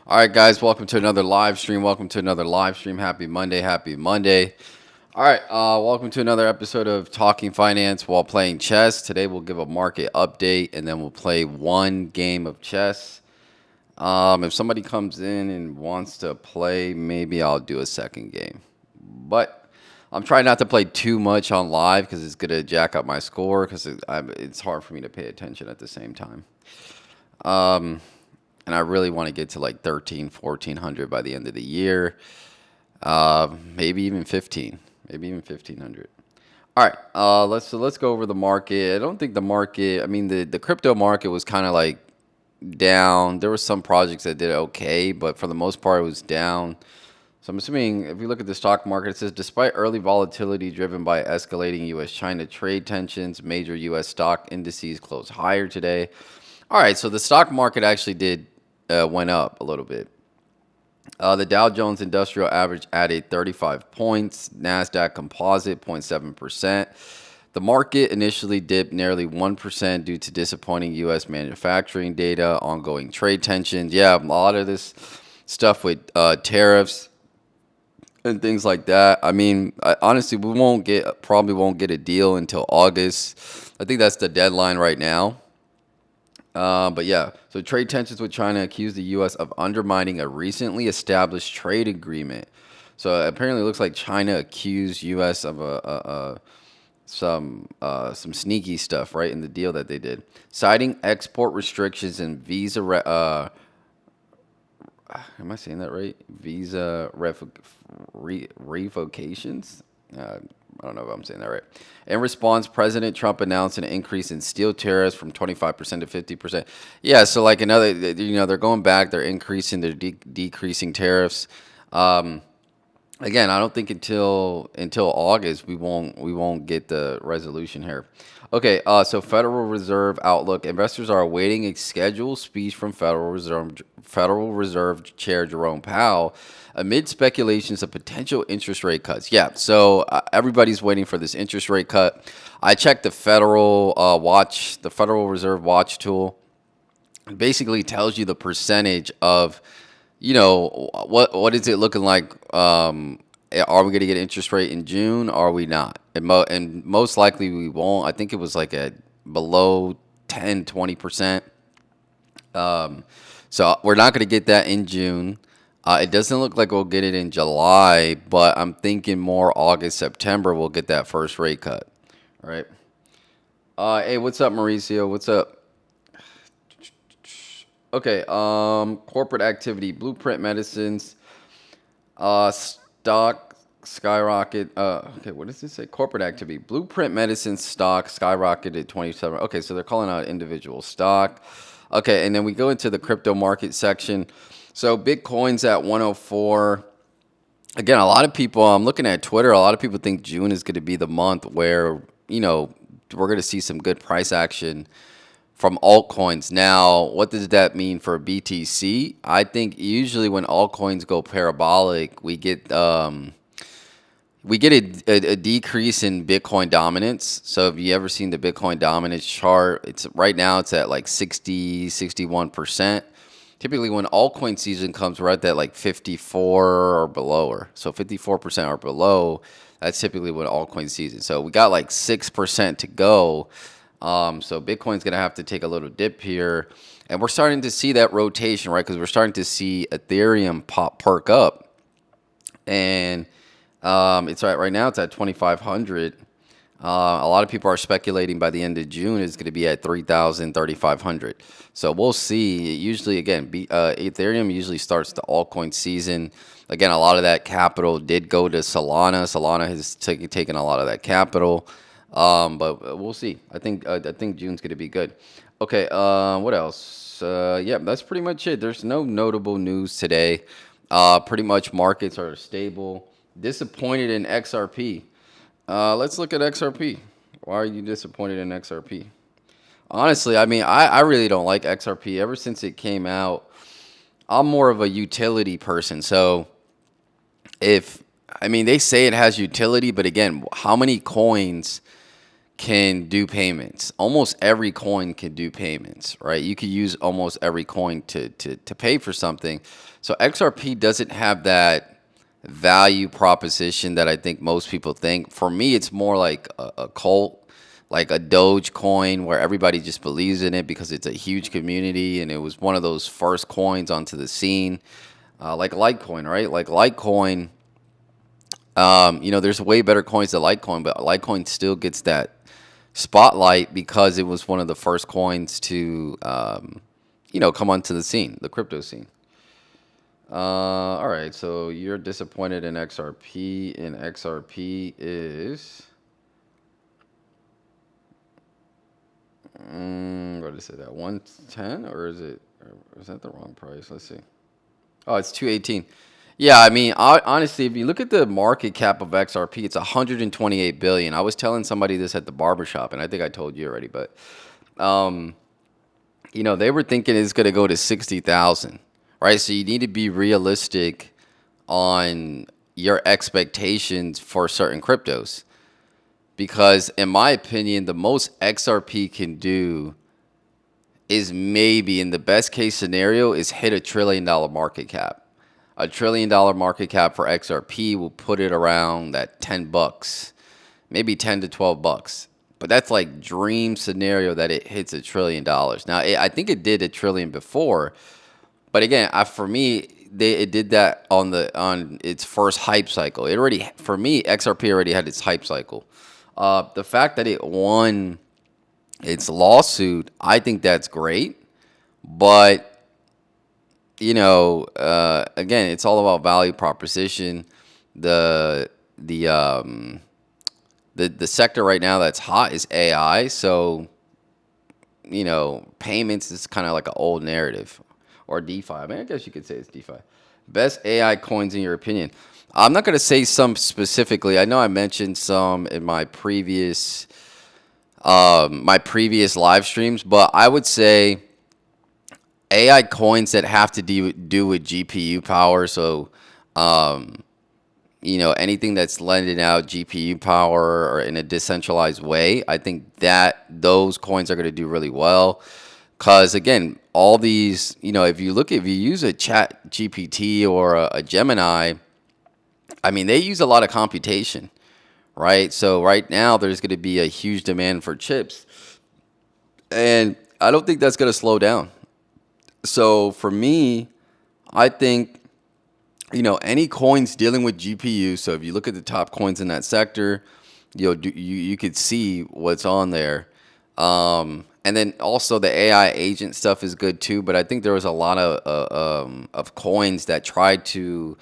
All right, guys, welcome to another live stream. Welcome to another live stream. Happy Monday. Happy Monday. All right, welcome to another episode of Talking Finance while playing chess. Today we'll give a market update and then we'll play one game of chess. If somebody comes in and wants to play, maybe I'll do a second game. But I'm trying not to play too much on live because it's going to jack up my score because it's hard for me to pay attention at the same time. And I really want to get to like 13, 1400 by the end of the year. Maybe even 15, maybe even 1500. All right, let's go over the market. I don't think the market. I mean, the crypto market was kind of like down. There were some projects that did okay, but for the most part, it was down. So I'm assuming if you look at the stock market, it says despite early volatility driven by escalating U.S.-China trade tensions, major U.S. stock indices closed higher today. All right, so the stock market actually went up a little bit. The Dow Jones Industrial Average added 35 points, NASDAQ Composite 0.7%. The market initially dipped nearly 1% due to disappointing U.S. manufacturing data, ongoing trade tensions. Yeah, a lot of this stuff with tariffs and things like that. I mean, honestly, probably won't get a deal until August. I think that's the deadline right now. But yeah, so trade tensions with China accused the U.S. of undermining a recently established trade agreement. So apparently, it looks like China accused U.S. of some sneaky stuff, right, in the deal that they did, citing export restrictions and am I saying that right? Revocations. I don't know if I'm saying that right. In response, President Trump announced an increase in steel tariffs from 25% to 50%. Yeah, so like they're going back, they're increasing, they're decreasing tariffs. Again, I don't think until August we won't get the resolution here. Okay, so Federal Reserve outlook. Investors are awaiting a scheduled speech from Federal Reserve Chair Jerome Powell amid speculations of potential interest rate cuts. Yeah, so everybody's waiting for this interest rate cut. I checked the the Federal Reserve Watch tool. It basically tells you the percentage of what is it looking like? Are we going to get interest rate in June? Or are we not? And most likely we won't. I think it was like at below 10, 20%. So we're not going to get that in June. It doesn't look like we'll get it in July, but I'm thinking more August, September we'll get that first rate cut. All right. Hey, what's up, Mauricio? What's up? Okay, corporate activity, Blueprint Medicines, stock skyrocket. Okay, what does this say? Corporate activity, Blueprint Medicine stock skyrocketed 27. Okay, so they're calling out individual stock. Okay, and then we go into the crypto market section. So Bitcoin's at 104. Again, a lot of people, I'm looking at Twitter, a lot of people think June is going to be the month where, we're going to see some good price action from altcoins. Now, what does that mean for BTC? I think usually when altcoins go parabolic, we get a decrease in Bitcoin dominance. So if you ever seen the Bitcoin dominance chart, it's right now it's at like 60, 61%. Typically when altcoin season comes, we're at that like 54 or below. So 54% or below, that's typically when altcoin season. So we got like 6% to go. So Bitcoin's going to have to take a little dip here. And we're starting to see that rotation, right? Because we're starting to see Ethereum perk up. And it's right now, it's at 2,500. A lot of people are speculating by the end of June it's going to be at 3,000, 3,500. So we'll see. Usually, again, Ethereum usually starts the altcoin season. Again, a lot of that capital did go to Solana. Solana has taken a lot of that capital. But we'll see. I think June's going to be good. Okay, what else? Yeah, that's pretty much it. There's no notable news today. Pretty much markets are stable. Disappointed in XRP. Let's look at XRP. Why are you disappointed in XRP? Honestly, I mean, I really don't like XRP. Ever since it came out, I'm more of a utility person. So they say it has utility, but again, how many coins can do payments. Almost every coin can do payments, right? You could use almost every coin to pay for something. So XRP doesn't have that value proposition that I think most people think. For me, it's more like a cult, like a Doge coin where everybody just believes in it because it's a huge community and it was one of those first coins onto the scene, like Litecoin, right? Like Litecoin, there's way better coins than Litecoin, but Litecoin still gets that spotlight because it was one of the first coins to, come onto the scene, the crypto scene. All right, so you're disappointed in XRP, and XRP is, what is it at 110 or is that the wrong price? Let's see. Oh, it's 218. Yeah, I mean, honestly, if you look at the market cap of XRP, it's 128 billion. I was telling somebody this at the barbershop, and I think I told you already, but they were thinking it's going to go to 60,000, right? So you need to be realistic on your expectations for certain cryptos. Because, in my opinion, the most XRP can do is maybe, in the best case scenario, is hit $1 trillion market cap. $1 trillion market cap for XRP will put it around that $10, maybe 10 to $12. But that's like dream scenario that it hits $1 trillion. Now, I think it did $1 trillion before, but again, for me, it did that on its first hype cycle. It already, for me, XRP already had its hype cycle. The fact that it won its lawsuit, I think that's great. But again, it's all about value proposition. The the um the sector right now that's hot is AI. So payments is kind of like an old narrative, or DeFi. I mean, I guess you could say it's DeFi. Best AI coins in your opinion? I'm not going to say some specifically. I know I mentioned some in my previous live streams, but I would say AI coins that have to do with GPU power. So, anything that's lending out GPU power or in a decentralized way, I think that those coins are going to do really well. Because again, all these, if you use a Chat GPT or a Gemini, I mean, they use a lot of computation, right? So right now, there's going to be a huge demand for chips, and I don't think that's going to slow down. So for me, I think any coins dealing with GPU. So if you look at the top coins in that sector, you could see what's on there. And then also the AI agent stuff is good too. But I think there was a lot of coins that try to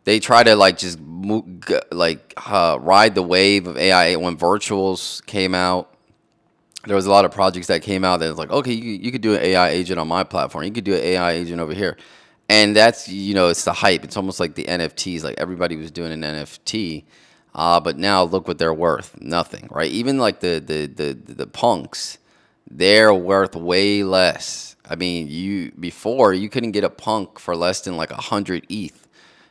like just ride the wave of AI when virtuals came out. There was a lot of projects that came out that was like, okay, you could do an AI agent on my platform. You could do an AI agent over here. And that's, it's the hype. It's almost like the NFTs. Like everybody was doing an NFT. But now look what they're worth. Nothing, right? Even like the punks, they're worth way less. I mean, before you couldn't get a punk for less than like 100 ETH.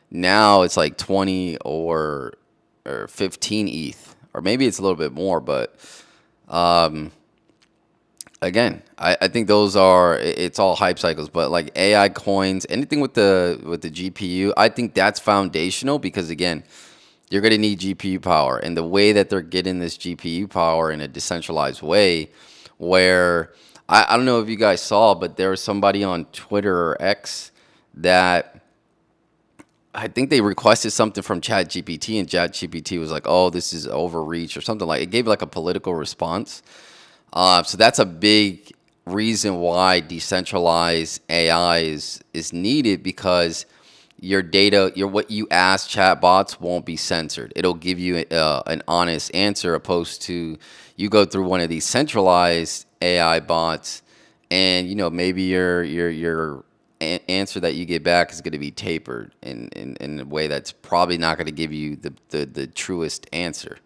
Now it's like 20 or 15 ETH. Or maybe it's a little bit more, but again, I think it's all hype cycles, but like AI coins, anything with the GPU, I think that's foundational because again, you're going to need GPU power, and the way that they're getting this GPU power in a decentralized way, where I don't know if you guys saw, but there was somebody on Twitter or X that I think they requested something from ChatGPT, and ChatGPT was like, "Oh, this is overreach" or something like. It gave like a political response. So that's a big reason why decentralized AI is needed because your data, what you ask chatbots won't be censored. It'll give you an honest answer, opposed to you go through one of these centralized AI bots, and maybe your answer that you get back is going to be tapered in a way that's probably not going to give you the truest answer.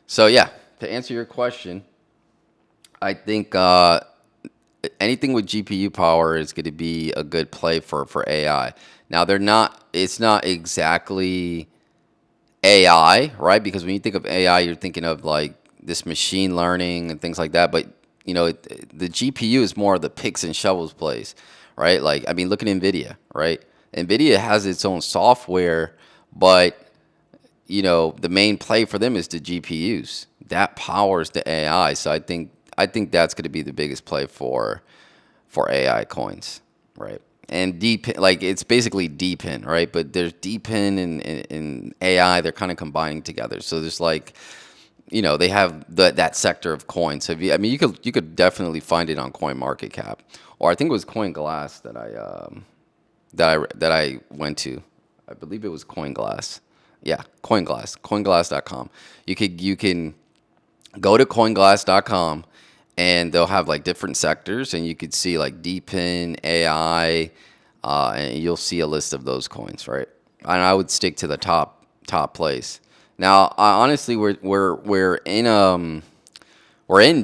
So yeah, to answer your question, I think anything with GPU power is going to be a good play for AI. Now it's not exactly AI, right? Because when you think of AI, you're thinking of like this machine learning and things like that. But the GPU is more of the picks and shovels plays, right? Like, I mean, look at Nvidia, right? Nvidia has its own software, but the main play for them is the GPUs. That powers the AI. So I think that's going to be the biggest play for AI coins, right? And deep, like it's basically DeepIn, right? But there's DeepIn and AI. They're kind of combining together. So there's like, they have that sector of coins. So I mean, you could definitely find it on Coin Market Cap, or I think it was Coin Glass that I went to. I believe it was Coin Glass. Yeah, Coin Glass, CoinGlass.com. You can go to CoinGlass.com, and they'll have like different sectors, and you could see like DeepIn, AI, and you'll see a list of those coins, right? And I would stick to the top place. Now, honestly, we're in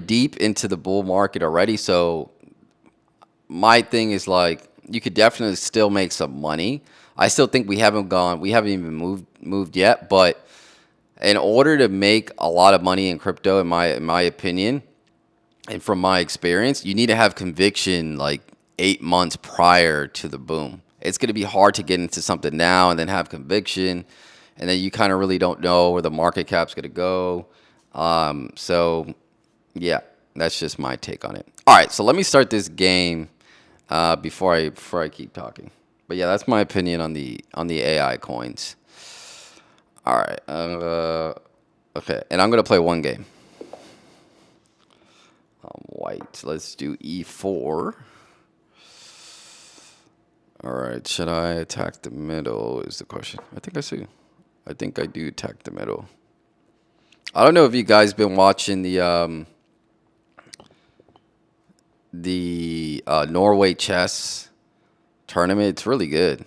deep into the bull market already, so my thing is like you could definitely still make some money. I still think we haven't even moved yet, but in order to make a lot of money in crypto, in my opinion, and from my experience, you need to have conviction like 8 months prior to the boom. It's going to be hard to get into something now and then have conviction, and then you kind of really don't know where the market cap's going to go. So yeah, that's just my take on it. All right, so let me start this game before I keep talking. But yeah, that's my opinion on the AI coins. All right. Okay, and I'm gonna play one game. White. Let's do E4. All right. Should I attack the middle? Is the question. I think I see. I think I do attack the middle. I don't know if you guys been watching the Norway chess tournament. It's really good.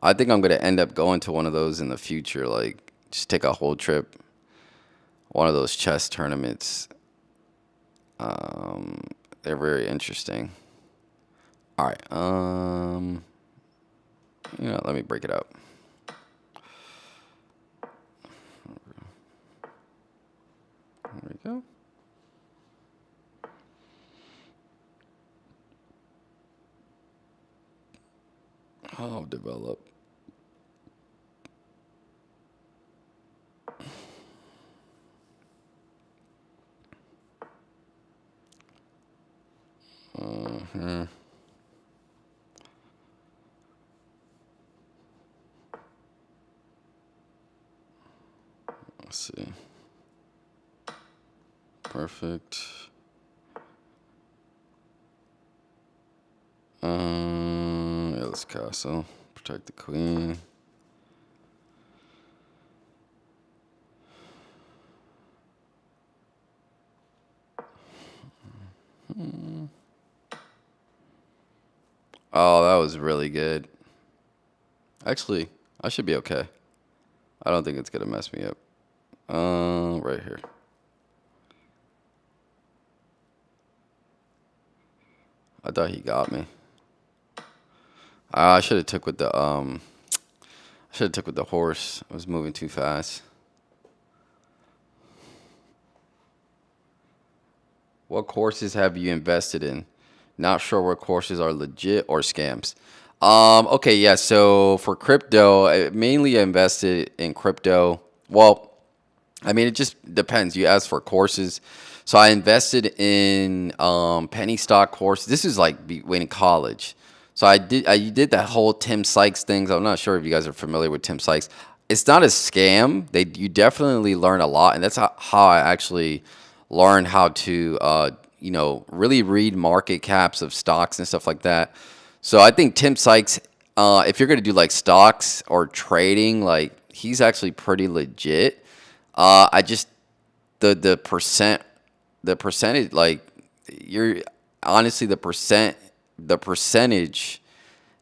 I think I'm gonna end up going to one of those in the future. Like, just take a whole trip, one of those chess tournaments. Um, they're very interesting. All right. Let me break it up. There we go. Oh, develop. Uh-huh. Let's see. Perfect. Yeah, let's castle. Protect the queen. Oh, that was really good. Actually, I should be okay. I don't think it's gonna mess me up. Right here. I thought he got me. I should have took with the I should have took with the horse. I was moving too fast. What courses have you invested in? Not sure what courses are legit or scams. Okay, yeah. So for crypto, I mainly invested in crypto. Well, I mean, it just depends. You asked for courses. So I invested in penny stock course. This is like when in college. So I did that whole Tim Sykes things. I'm not sure if you guys are familiar with Tim Sykes. It's not a scam. You definitely learn a lot, and that's how I actually learned how to really read market caps of stocks and stuff like that. So I think Tim Sykes, if you're gonna do like stocks or trading, like he's actually pretty legit. I just the percentage, like you're honestly the percentage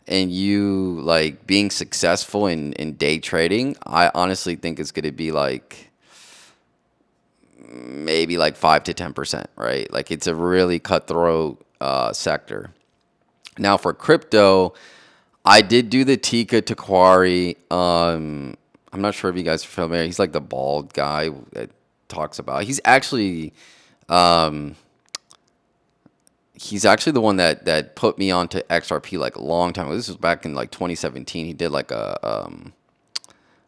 and you like being successful in day trading, I honestly think it's going to be like maybe like 5 to 10%, right? Like it's a really cutthroat sector. Now for crypto, I did do the Tika Takwari. I'm not sure if you guys are familiar. He's like the bald guy. talks about. Um, he's actually the one that put me onto XRP like a long time ago. This was back in like 2017. He did like a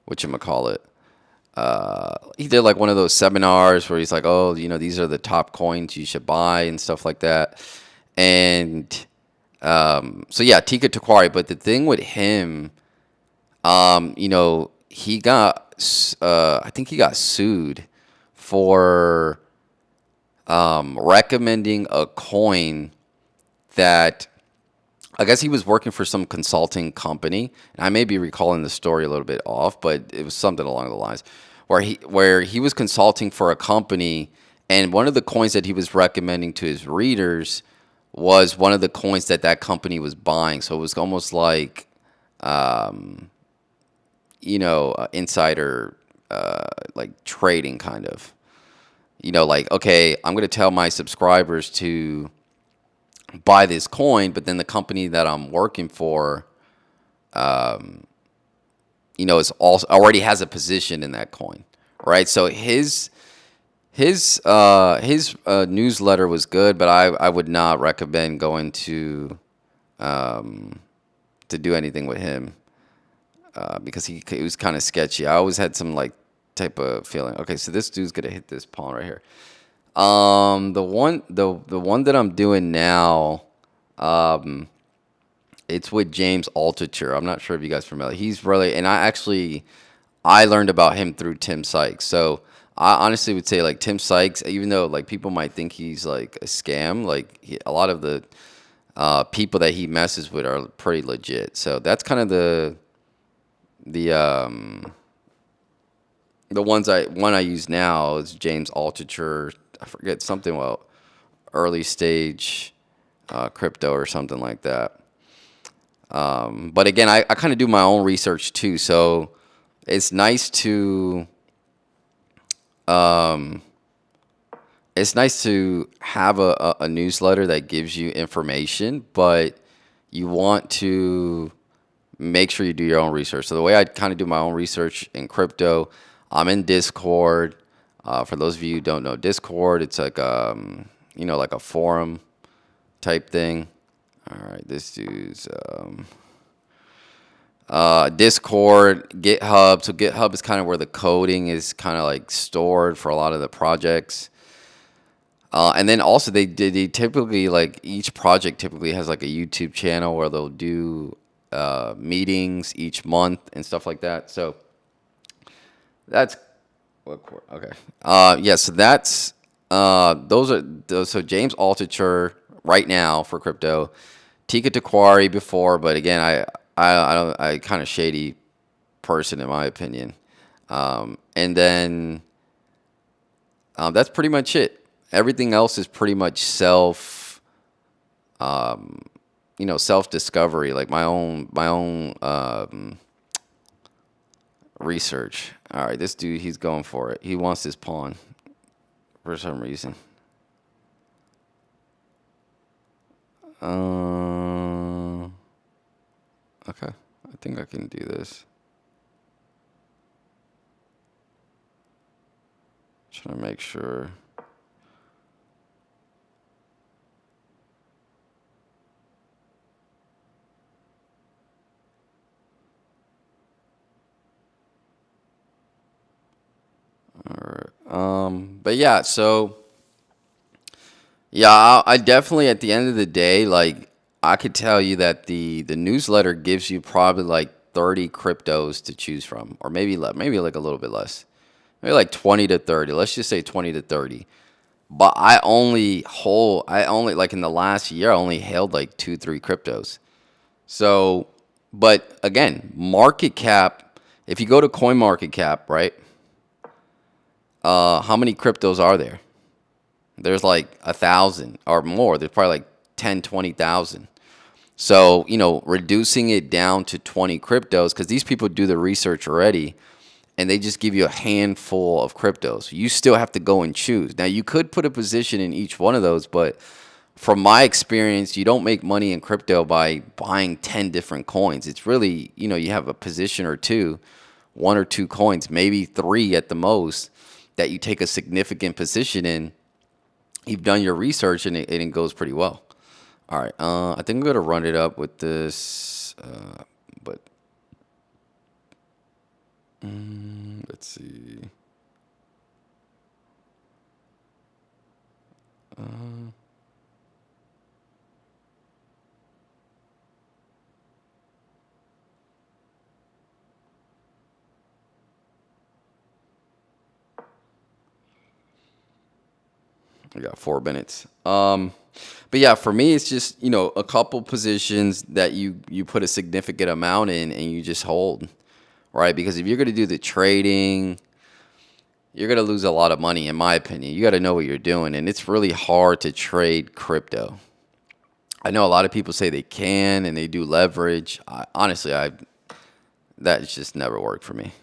whatchamacallit. He did like one of those seminars where he's like, oh, these are the top coins you should buy and stuff like that. And so yeah, Tika Takwari. But the thing with him, he I think he got sued for recommending a coin that I guess he was working for some consulting company, and I may be recalling the story a little bit off, but it was something along the lines where he was consulting for a company, and one of the coins that he was recommending to his readers was one of the coins that that company was buying. So it was almost like, insider, like trading kind of. Like, okay, I'm going to tell my subscribers to buy this coin, but then the company that I'm working for, is also already has a position in that coin, right? So his newsletter was good, but I would not recommend going to do anything with him because he was kind of sketchy. I always had some like type of feeling. Okay, so this dude's gonna hit this pawn right here. The one that I'm doing now, it's with James Altucher. I'm not sure if you guys are familiar. He's really, and I learned about him through Tim Sykes. So I honestly would say like Tim Sykes, even though like people might think he's like a scam, like a lot of the people that he messes with are pretty legit. So that's kind of the one I use now is James Altucher. I forget something about early stage crypto or something like that. But again, I kind of do my own research too. So it's nice to have a newsletter that gives you information, but you want to make sure you do your own research. So the way I kind of do my own research in crypto, I'm in Discord. For those of you who don't know Discord, it's like like a forum type thing. All right, this dude's Discord, GitHub. So GitHub is kind of where the coding is kind of like stored for a lot of the projects. And then also they typically, like, each project typically has like a YouTube channel where they'll do meetings each month and stuff like that. So that's okay. Yeah, so that's those are those. So James Altucher right now for crypto, Tika Takwari before, but again, I kind of shady person in my opinion. And then that's pretty much it. Everything else is pretty much self discovery, like my own research. All right, this dude, he's going for it. He wants this pawn for some reason. Okay, I think I can do this. Trying to make sure. All right. But yeah, so yeah, I definitely at the end of the day, like I could tell you that the newsletter gives you probably like 30 cryptos to choose from, or maybe like a little bit less, maybe like 20 to 30. Let's just say 20 to 30. But I only like in the last year, I only held like 3 cryptos. So, but again, market cap. If you go to Coin Market Cap, right? How many cryptos are there? There's like 1,000 or more. There's probably like 10, 20,000. So, reducing it down to 20 cryptos, because these people do the research already and they just give you a handful of cryptos. You still have to go and choose. Now, you could put a position in each one of those, but from my experience, you don't make money in crypto by buying 10 different coins. It's really, you have a position or two, 1 or 2 coins, maybe 3 at the most. that you take a significant position in, you've done your research and it goes pretty well. All right, I think I'm gonna run it up with this, but let's see. I got 4 minutes. But yeah, for me, it's just a couple positions that you put a significant amount in and you just hold, right? Because if you're gonna do the trading, you're gonna lose a lot of money, in my opinion. You got to know what you're doing, and it's really hard to trade crypto. I know a lot of people say they can and they do leverage. Honestly, that's just never worked for me.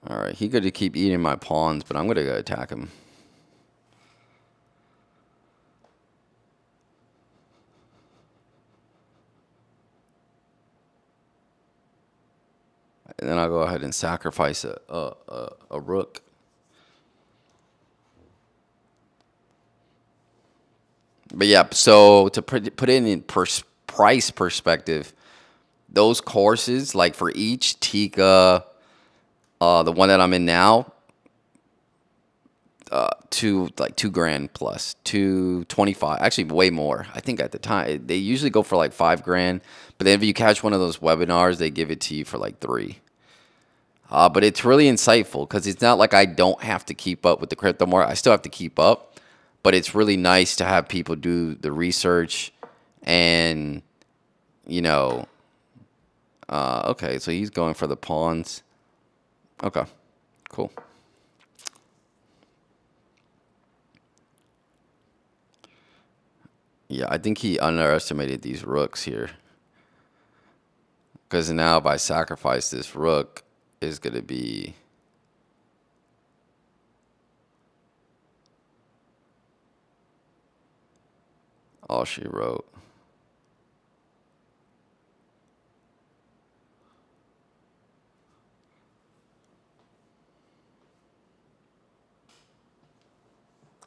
All right, he could keep eating my pawns, but I'm gonna go attack him. And then I'll go ahead and sacrifice a rook. But yeah, so to put it in price perspective, those courses, like for each Tika, the one that I'm in now, to like 2 grand plus 225, actually way more. I think at the time they usually go for like 5 grand, but then if you catch one of those webinars, they give it to you for like three. But it's really insightful because it's not like I don't have to keep up with the crypto market. I still have to keep up, but it's really nice to have people do the research and you know. Okay, so he's going for the pawns. Okay, cool. Yeah, I think he underestimated these rooks here. Because now if I sacrifice this rook, is going to be all she wrote.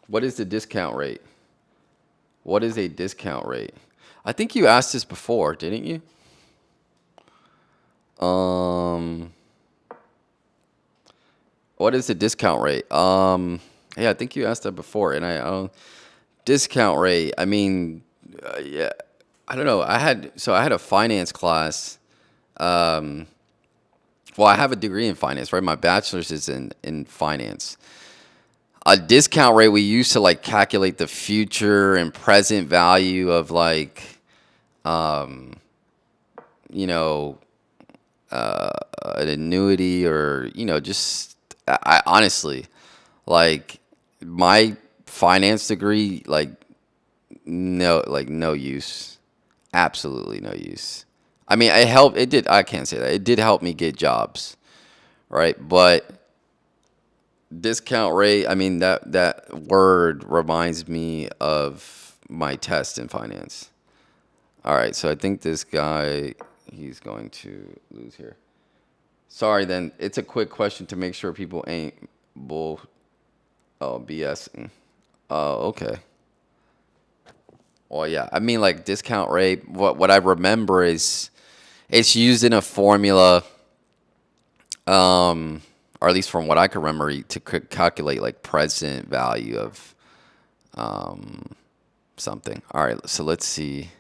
What is the discount rate? What is a discount rate? I think you asked this before, didn't you? Um, what is the discount rate? Yeah, I think you asked that before, and discount rate. I mean, yeah, I don't know. I had a finance class. Um, well, I have a degree in finance, right? My bachelor's is in finance. A discount rate we used to like calculate the future and present value of like you know an annuity or just I honestly like my finance degree no use, absolutely no use. I mean it did, I can't say that it did help me get jobs, right? But discount rate, I mean that word reminds me of my test in finance. All right, so I think this guy, he's going to lose here. Sorry, then it's a quick question to make sure people ain't bull BSing. Oh, okay. Well, yeah. I mean, like discount rate. What I remember is it's used in a formula, or at least from what I can remember, to calculate like present value of something. All right, so let's see.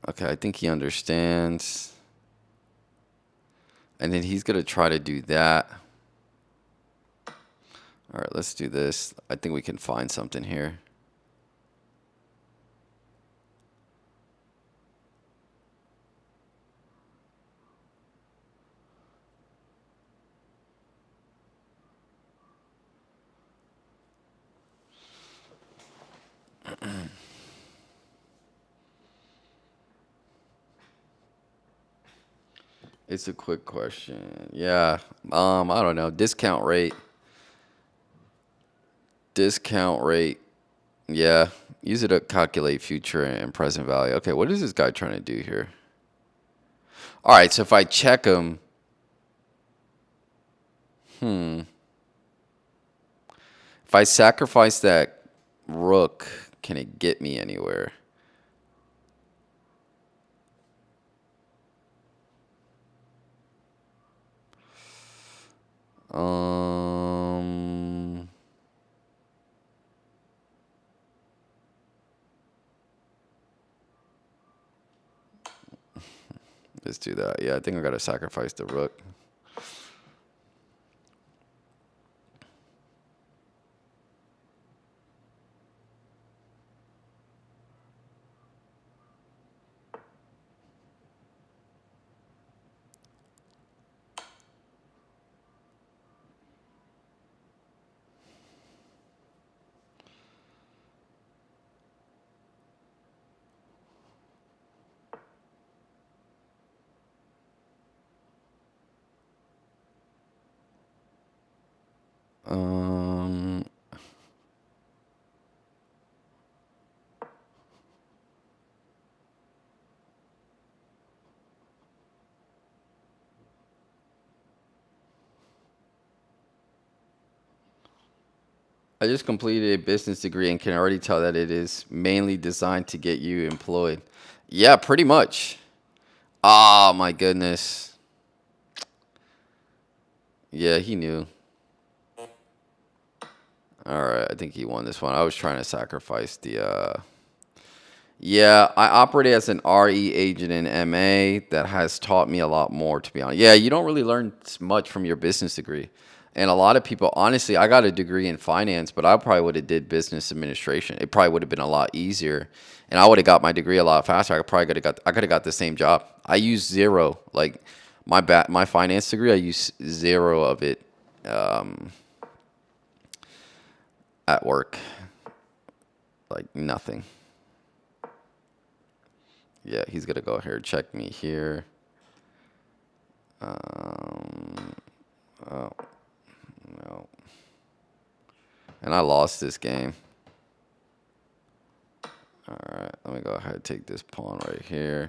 Okay, I think he understands, and then he's gonna try to do that. All right, let's do this. I think we can find something here. It's a quick question. Yeah. I don't know. Discount rate. Discount rate. Yeah. Use it to calculate future and present value. Okay, what is this guy trying to do here? All right, so if I check him, if I sacrifice that rook, can it get me anywhere? Um, let's do that. Yeah, I think I gotta sacrifice the rook. Um, I just completed a business degree and can already tell that it is mainly designed to get you employed. Yeah, pretty much. Oh my goodness. Yeah, he knew. All right, I think he won this one. I was trying to sacrifice the. Yeah, I operated as an RE agent in MA that has taught me a lot more, to be honest. Yeah, you don't really learn much from your business degree. And a lot of people, honestly, I got a degree in finance, but I probably would have did business administration. It probably would have been a lot easier, and I would have got my degree a lot faster. I could have got the same job. I used zero, like my finance degree. I used zero of it um, at work, like nothing. Yeah, he's gonna go here, check me here. Um, oh no, and I lost this game. All right, let me go ahead and take this pawn right here.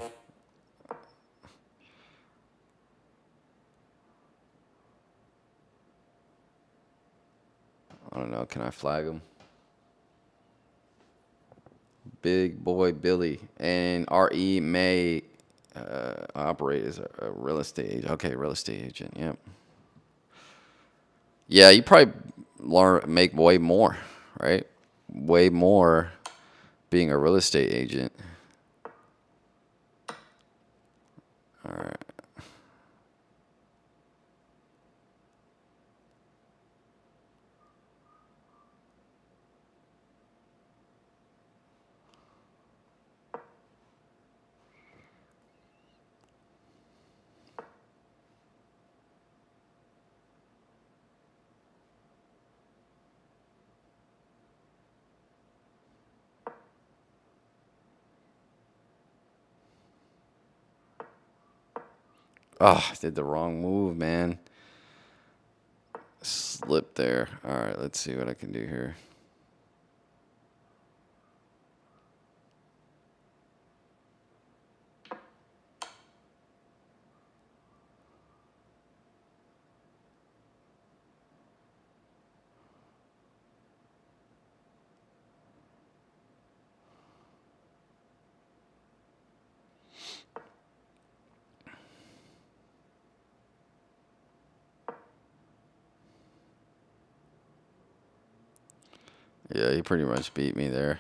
I don't know. Can I flag him? Big boy Billy and RE May operate as a real estate agent. Okay, real estate agent. Yep. Yeah, you probably make way more, right? Way more being a real estate agent. All right. Oh, I did the wrong move, man. Slip there. All right, let's see what I can do here. Yeah, he pretty much beat me there.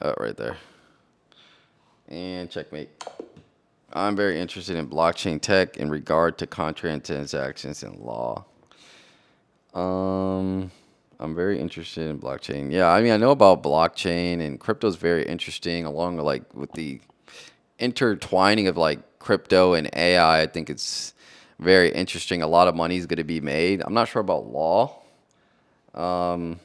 Oh, right there. And checkmate. I'm very interested in blockchain tech in regard to contract transactions and law. Um, I'm very interested in blockchain. Yeah, I mean, I know about blockchain and crypto is very interesting, along with like with the intertwining of like crypto and AI. I think it's very interesting. A lot of money is going to be made. I'm not sure about law. Um,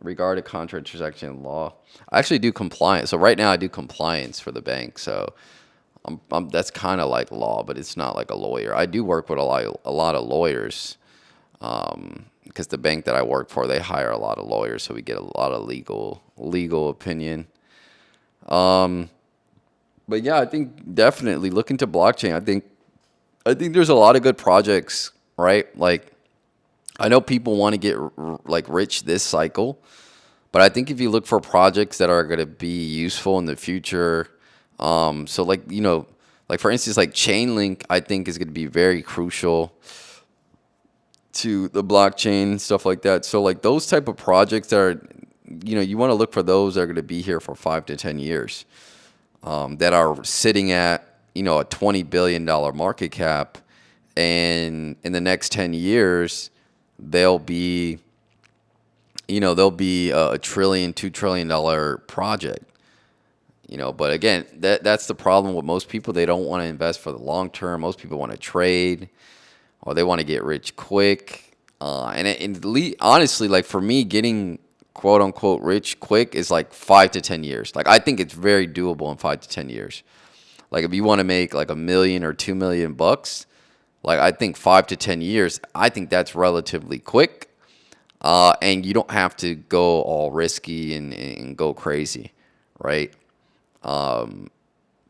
regarding contract transaction law. I actually do compliance. So right now I do compliance for the bank. So that's kind of like law, but it's not like a lawyer. I do work with a lot of lawyers because the bank that I work for, they hire a lot of lawyers, so we get a lot of legal opinion. Um, but yeah, I think definitely look into blockchain. I think there's a lot of good projects, right? Like I know people want to get like rich this cycle, but I think if you look for projects that are going to be useful in the future, so like like for instance, like Chainlink, I think is going to be very crucial to the blockchain stuff like that. So like those type of projects that are, you want to look for those that are going to be here for 5 to 10 years, that are sitting at a $20 billion market cap, and in the next 10 years, they'll be they'll be a trillion, $2 trillion project. But again, that's the problem with most people. They don't want to invest for the long term. Most people want to trade, or they want to get rich quick. Honestly, like for me, getting quote unquote rich quick is like 5 to 10 years. Like I think it's very doable in 5 to 10 years. Like if you want to make like $1 million or $2 million, like I think 5 to 10 years, I think that's relatively quick. And you don't have to go all risky and go crazy, right?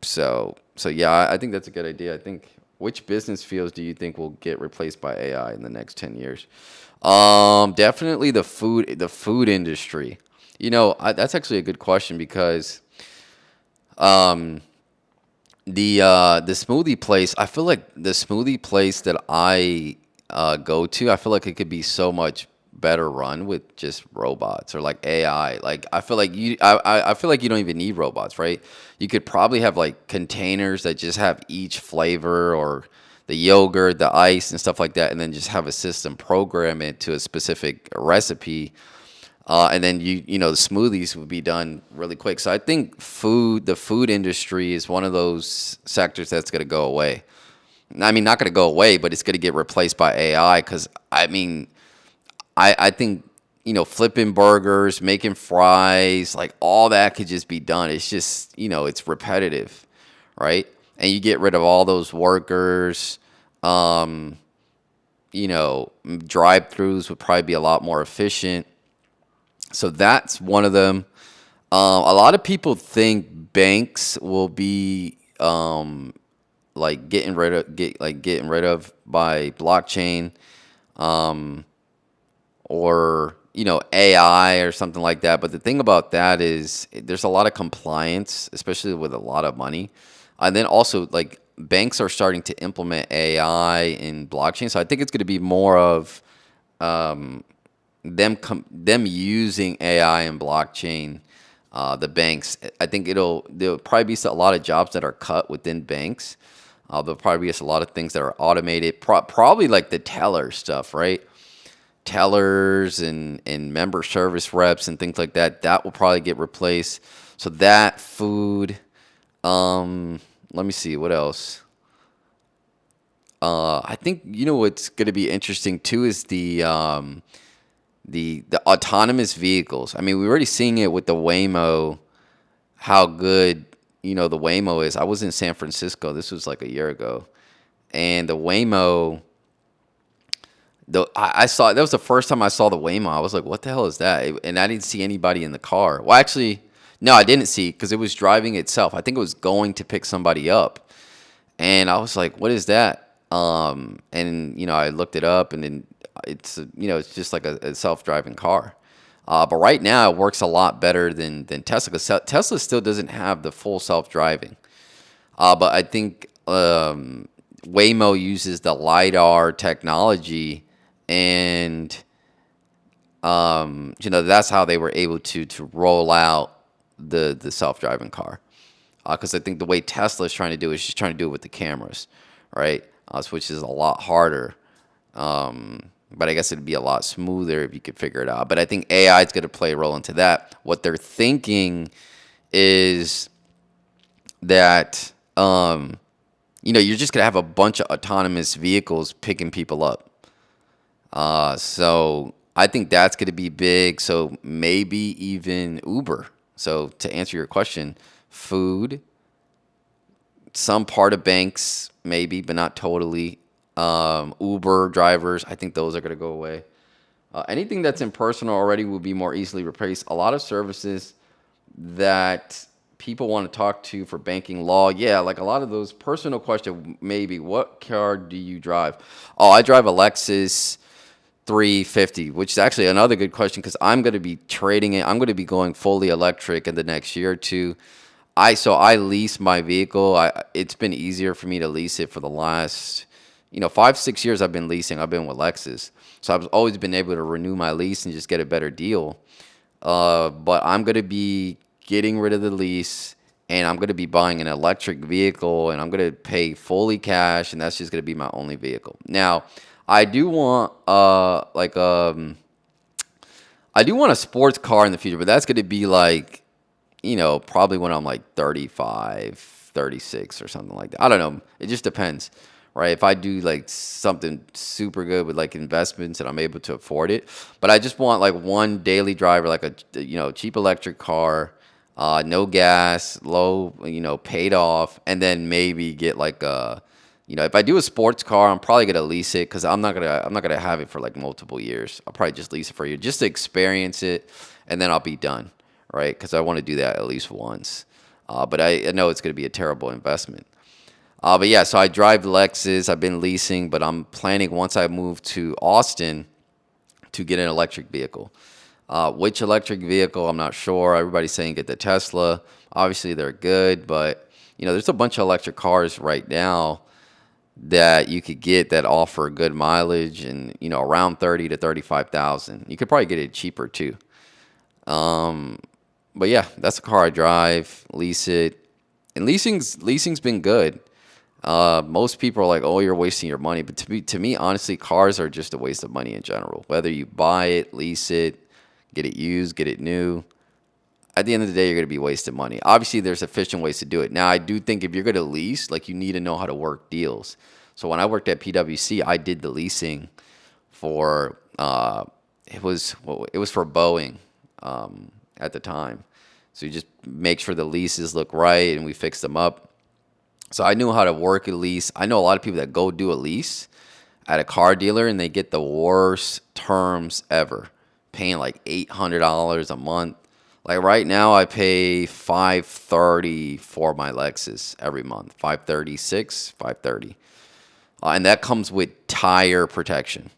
So yeah, I think that's a good idea. I think which business fields do you think will get replaced by AI in the next 10 years? Definitely the food industry. That's actually a good question because um, the smoothie place, I feel like the smoothie place that I go to, I feel like it could be so much better run with just robots or like AI. Like I feel like you don't even need robots, right? You could probably have like containers that just have each flavor or the yogurt, the ice, and stuff like that, and then just have a system program it to a specific recipe, and then the smoothies would be done really quick. So I think the food industry is one of those sectors that's going to go away. I mean, not going to go away, but it's going to get replaced by AI. Because I mean, I think flipping burgers, making fries, like all that could just be done. It's just it's repetitive, right? And you get rid of all those workers. Um, Drive-throughs would probably be a lot more efficient. So that's one of them. A lot of people think banks will be like getting rid of by blockchain, um, or AI or something like that. But the thing about that is there's a lot of compliance, especially with a lot of money, and then also like banks are starting to implement AI in blockchain. So I think it's going to be more of them using AI and blockchain. The banks, I think there'll probably be a lot of jobs that are cut within banks. There'll probably be a lot of things that are automated. Probably like the teller stuff, right? Tellers and member service reps and things like that. That will probably get replaced. So that food. Let me see what else. I think what's going to be interesting too is the autonomous vehicles. I mean, we're already seeing it with the Waymo, how good the Waymo is. I was in San Francisco. This was like a year ago, and the Waymo. I saw that was the first time I saw the Waymo. I was like, "What the hell is that?" And I didn't see anybody in the car. Well, actually, no, I didn't see because it was driving itself. I think it was going to pick somebody up, and I was like, "What is that?" And I looked it up, and then it's just like a self-driving car. But right now, it works a lot better than Tesla. 'Cause Tesla still doesn't have the full self-driving. But I think Waymo uses the lidar technology, and that's how they were able to roll out the self-driving car. Because I think the way Tesla is trying to do it is just trying to do it with the cameras, right? Which is a lot harder. But I guess it'd be a lot smoother if you could figure it out. But I think AI is going to play a role into that. What they're thinking is that you're just gonna have a bunch of autonomous vehicles picking people up. So I think that's going to be big. So maybe even Uber. So to answer your question, food, some part of banks, maybe, but not totally. Uber drivers, I think those are going to go away. Anything that's impersonal already will be more easily replaced. A lot of services that people want to talk to for banking law, yeah, like a lot of those personal question, maybe what car do you drive? Oh, I drive a Lexus 350, which is actually another good question because I'm going to be trading it. I'm going to be going fully electric in the next year or two. I lease my vehicle. It's been easier for me to lease it for the last 5-6 years. I've been leasing. I've been with Lexus, so I've always been able to renew my lease and just get a better deal. But I'm gonna be getting rid of the lease, and I'm gonna be buying an electric vehicle, and I'm gonna pay fully cash, and that's just gonna be my only vehicle. Now, I do want I do want a sports car in the future, but that's gonna be like probably when I'm like 35, 36 or something like that. I don't know. It just depends, right? If I do like something super good with like investments and I'm able to afford it, but I just want like one daily driver, like a cheap electric car, no gas, low, paid off, and then maybe get like if I do a sports car, I'm probably gonna lease it because I'm not gonna have it for like multiple years. I'll probably just lease it for a year just to experience it, and then I'll be done, right? Because I want to do that at least once. But I know it's gonna be a terrible investment. But yeah, so I drive Lexus. I've been leasing, but I'm planning once I move to Austin to get an electric vehicle. Which electric vehicle? I'm not sure. Everybody's saying get the Tesla. Obviously, they're good, but there's a bunch of electric cars right now that you could get that offer good mileage and around 30 to 35,000. You could probably get it cheaper too. But yeah, that's the car I drive, lease it, and leasing's been good. Most people are like, "Oh, you're wasting your money," but to me, honestly, cars are just a waste of money in general. Whether you buy it, lease it, get it used, get it new, at the end of the day, you're going to be wasting money. Obviously, there's efficient ways to do it. Now, I do think if you're going to lease, like you need to know how to work deals. So when I worked at PwC, I did the leasing for it was for Boeing at the time. So you just make sure the leases look right, and we fixed them up. So I knew how to work a lease. I know a lot of people that go do a lease at a car dealer and they get the worst terms ever, paying like $800 a month. Like right now, I pay 530 for my Lexus every month. 536, 530, and that comes with tire protection.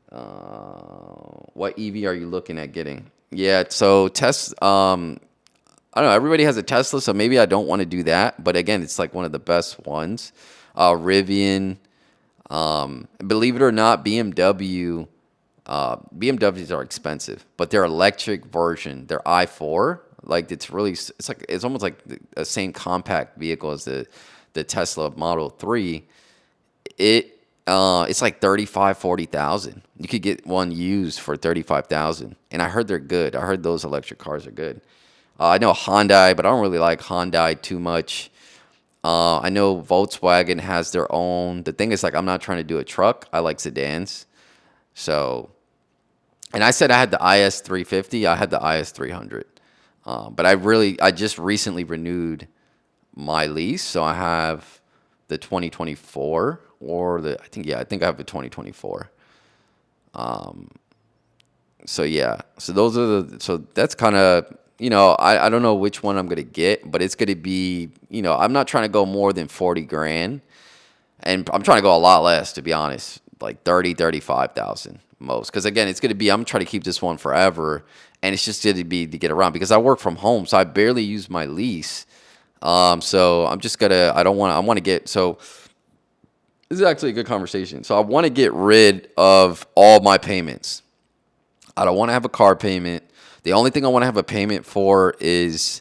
What EV are you looking at getting? Yeah, so I don't know. Everybody has a Tesla, so maybe I don't want to do that. But again, it's like one of the best ones. Rivian. Believe it or not, BMWs are expensive, but their electric version, their i4, like it's almost like the same compact vehicle as the Tesla Model 3. It's like 35, 40,000. You could get one used for 35,000, and I heard they're good. I heard those electric cars are good. I know Hyundai, but I don't really like Hyundai too much. I know Volkswagen has their own. The thing is, like, I'm not trying to do a truck. I like sedans. So, and I said I had the IS 350. I had the IS 300. But I just recently renewed my lease, so I have the 2024 I think I have the 2024. So yeah, so that's kind of I don't know which one I'm gonna get, but it's gonna be I'm not trying to go more than 40 grand, and I'm trying to go a lot less, to be honest, like 35,000 most, because again it's gonna be I'm trying to keep this one forever, and it's just gonna be to get around because I work from home, so I barely use my lease. So I'm just gonna I want to get so. This is actually a good conversation. So I want to get rid of all my payments. I don't want to have a car payment. The only thing I want to have a payment for is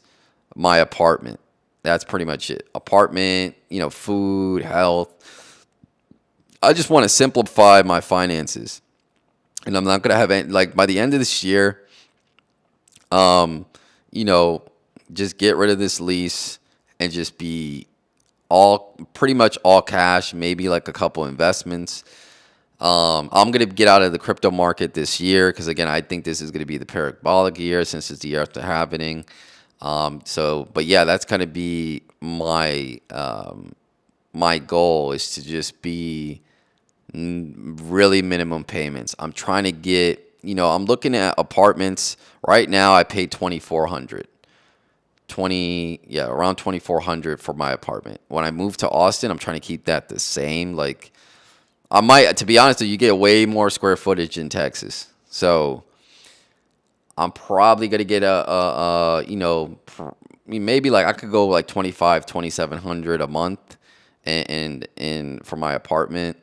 my apartment. That's pretty much it. Apartment, food, health. I just want to simplify my finances. And I'm not going to have any, like by the end of this year, um, you know, just get rid of this lease and just be pretty much all cash, maybe like a couple investments. I'm gonna get out of the crypto market this year because again, I think this is gonna be the parabolic year since it's the year after happening. But yeah, that's gonna be my goal is to just be really minimum payments. I'm trying to get, I'm looking at apartments right now. I pay 2,400, 20, yeah, around 2,400 for my apartment. When I move to Austin, I'm trying to keep that the same. Like I might, to be honest, you get way more square footage in Texas. So I'm probably gonna get maybe like I could go like 2,700 a month, and for my apartment.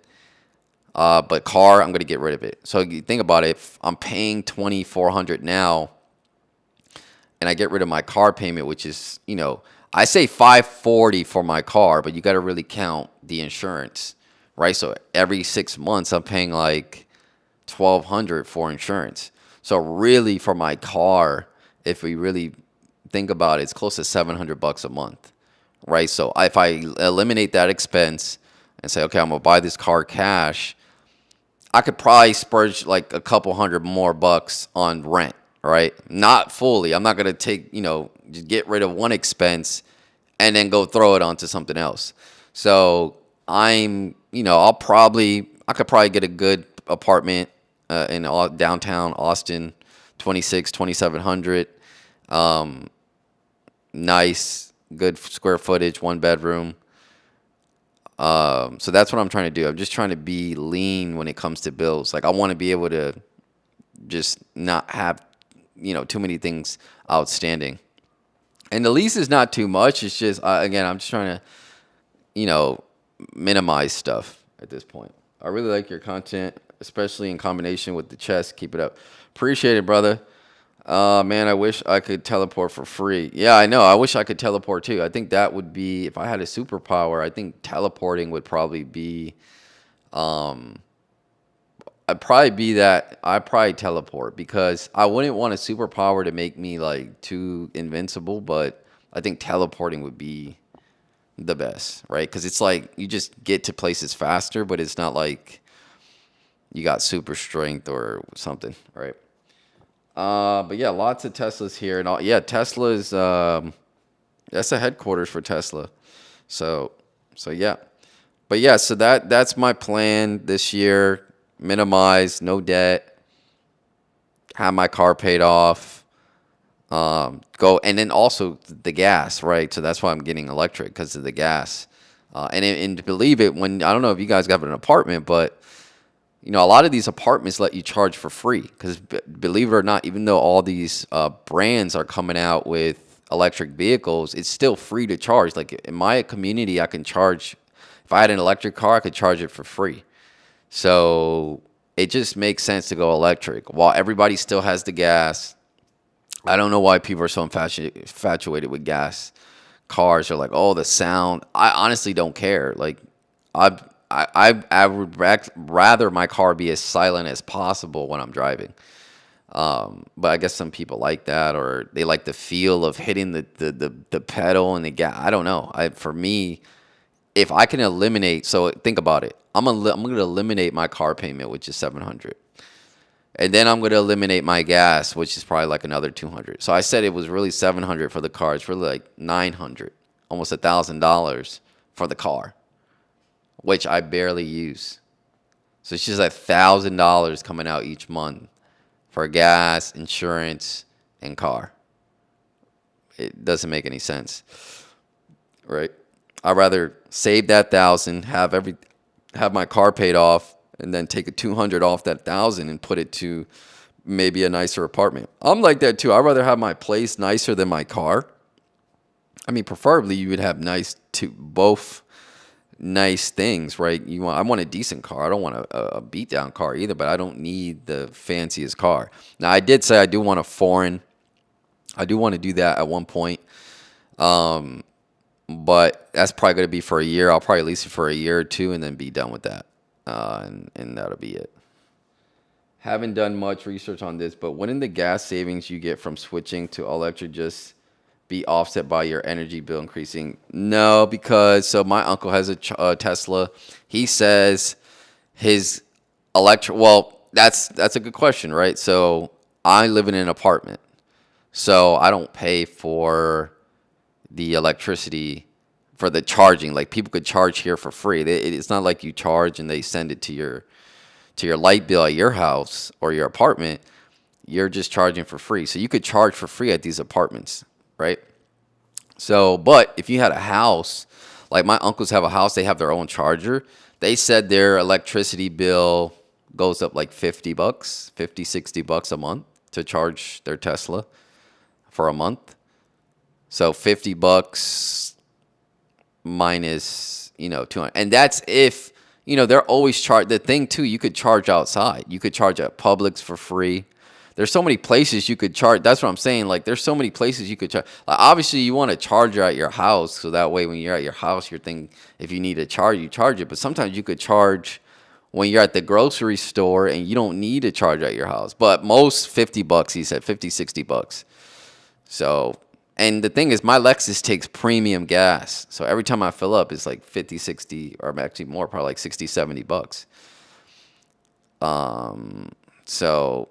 But car, I'm gonna get rid of it. So you think about it, if I'm paying 2,400 now, and I get rid of my car payment, which is, I say 540 for my car, but you got to really count the insurance, right? So every 6 months, I'm paying like 1,200 for insurance. So really, for my car, if we really think about it, it's close to $700 a month, right? So if I eliminate that expense and say, okay, I'm gonna buy this car cash, I could probably spurge like a couple hundred more bucks on rent, right? Not fully. I'm not gonna take, just get rid of one expense and then go throw it onto something else. So I could probably get a good apartment in downtown Austin, 2,700. Um, Nice, good square footage, 1 bedroom. So that's what I'm trying to do. I'm just trying to be lean when it comes to bills. Like I want to be able to just not have, too many things outstanding. And the lease is not too much. It's just again, I'm just trying to, you know, minimize stuff at this point. I really like your content, especially in combination with the chess. Keep it up. Appreciate it, brother. Man, I wish I could teleport for free. Yeah, I know. I wish I could teleport too. I think that would be, if I had a superpower, I think teleporting would probably be, um, I'd probably teleport because I wouldn't want a superpower to make me like too invincible, but I think teleporting would be the best, right? Because it's like you just get to places faster, but it's not like you got super strength or something, right? But yeah, lots of Teslas here, and all. Yeah, Tesla's that's the headquarters for Tesla. So, so yeah, but yeah, so that's my plan this year: minimize, no debt, have my car paid off, go, and then also the gas, right? So that's why I'm getting electric because of the gas. And to believe it, when I don't know if you guys got an apartment, but a lot of these apartments let you charge for free because, believe it or not, even though all these brands are coming out with electric vehicles, it's still free to charge. Like in my community, I can charge. If I had an electric car, I could charge it for free. So it just makes sense to go electric while everybody still has the gas. I don't know why people are so infatuated with gas cars. Are like, oh, the sound. I honestly don't care. Like, I I would rather my car be as silent as possible when I'm driving. But I guess some people like that, or they like the feel of hitting the pedal and the gas. I don't know. For me, if I can eliminate, so think about it. I'm gonna eliminate my car payment, which is 700. And then I'm going to eliminate my gas, which is probably like another 200. So I said it was really 700 for the car. It's really like 900, almost $1,000 for the car, which I barely use. So it's just $1,000 coming out each month for gas, insurance, and car. It doesn't make any sense, right? I'd rather save that thousand, have my car paid off, and then take a 200 off that thousand and put it to maybe a nicer apartment. I'm like that too. I'd rather have my place nicer than my car. I mean, preferably you would have both nice things, right? I want a decent car. I don't want a beat down car either, but I don't need the fanciest car. Now, I did say I do want a foreign. I do want to do that at one point. But that's probably going to be for a year. I'll probably lease it for a year or two and then be done with that. And that'll be it. Haven't done much research on this, but wouldn't the gas savings you get from switching to electric just be offset by your energy bill increasing? No, because so my uncle has a Tesla. He says his Well, that's a good question, right? So I live in an apartment, so I don't pay for the electricity for the charging. Like people could charge here for free. It's not like you charge and they send it to your light bill at your house or your apartment. You're just charging for free. So you could charge for free at these apartments, right? So, but if you had a house, like my uncles have a house, they have their own charger. They said their electricity bill goes up like 50 bucks, 50, 60 bucks a month to charge their Tesla for a month. So 50 bucks minus, 200. And that's if, they're always charged. The thing too, you could charge outside. You could charge at Publix for free. There's so many places you could charge. That's what I'm saying. Like, there's so many places you could charge. Like, obviously, you want a charger at your house, so that way when you're at your house, your thing, if you need a charge, you charge it. But sometimes you could charge when you're at the grocery store and you don't need a charge at your house. But most 50 bucks, he said, 50, 60 bucks. So, and the thing is, my Lexus takes premium gas. So every time I fill up, it's like 50, 60, or actually more, probably like 60, 70 bucks. So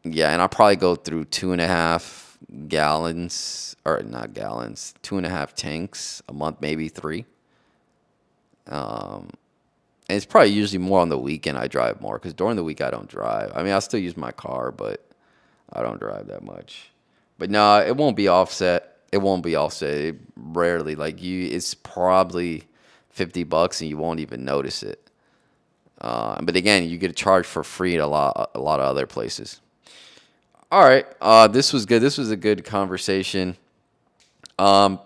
yeah, and I'll probably go through 2.5 gallons, or not gallons, 2.5 tanks a month, maybe three. And it's probably usually more on the weekend I drive more because during the week I don't drive. I mean, I still use my car, but I don't drive that much. But no, it won't be offset. It won't be offset. It rarely, like it's probably 50 bucks and you won't even notice it. But again, you get a charge for free at a lot of other places. All right, this was good. This was a good conversation. Um,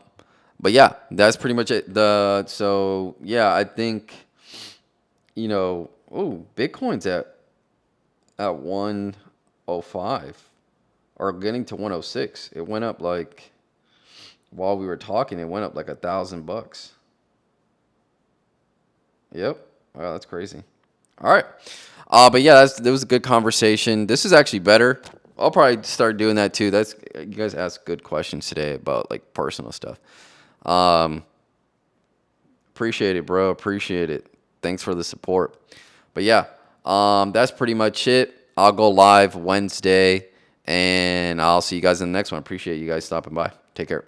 but yeah, that's pretty much it. So yeah, I think oh, Bitcoin's at 105 or getting to 106. It went up like while we were talking, it went up like $1,000. Yep. Wow, that's crazy. All right. But yeah, that was a good conversation. This is actually better. I'll probably start doing that too. You guys asked good questions today about like personal stuff. Um, Appreciate it, bro. Appreciate it. Thanks for the support. But yeah, that's pretty much it. I'll go live Wednesday, and I'll see you guys in the next one. Appreciate you guys stopping by. Take care.